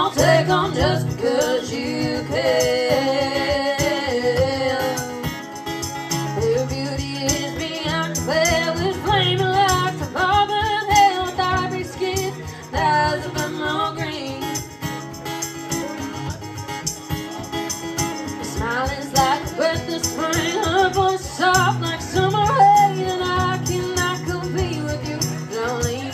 don't take on just because you can. Her beauty is beyond compare, with flaming lights of auburn hair, with ivory skin, the eyes of emerald green. Her smile is like a breath of spring, her voice soft like summer rain, and I cannot compete with you, Jolene.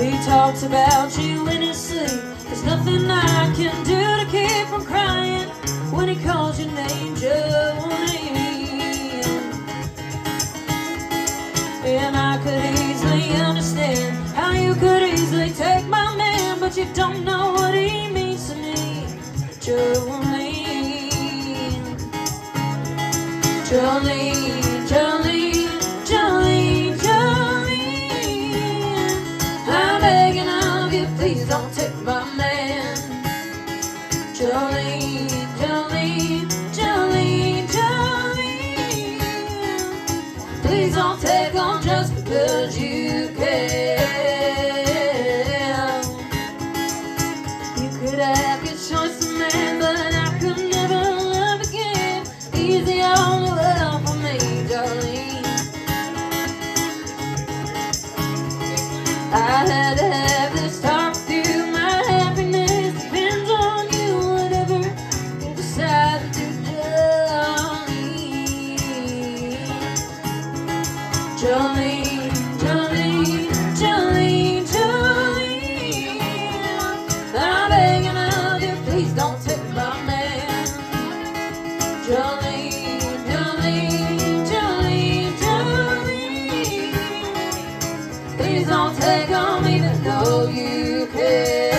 He talks about you in his sleep. There's nothing I can do to keep from crying when he calls your name, Jolene. And I could easily understand how you could easily take my man, but you don't know what he means to me, Jolene. Jolene, Jolene, Jolene, Jolene. I'm begging of you, please don't take my man. Jolene, Jolene, Jolene, Jolene. Please don't take on just because you can. You could have your choice of man, but I could never love again. He's the only love for me, Jolene. I had to have this talk with you. My happiness depends on you, whatever you decide to do, Jolene. Jolene, Jolene, Jolene, Jolene. I'm begging of you, please don't take my man. Jolene, Jolene, Jolene, Jolene. Please don't take on me, even though you can.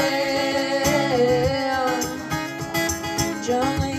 Jolene.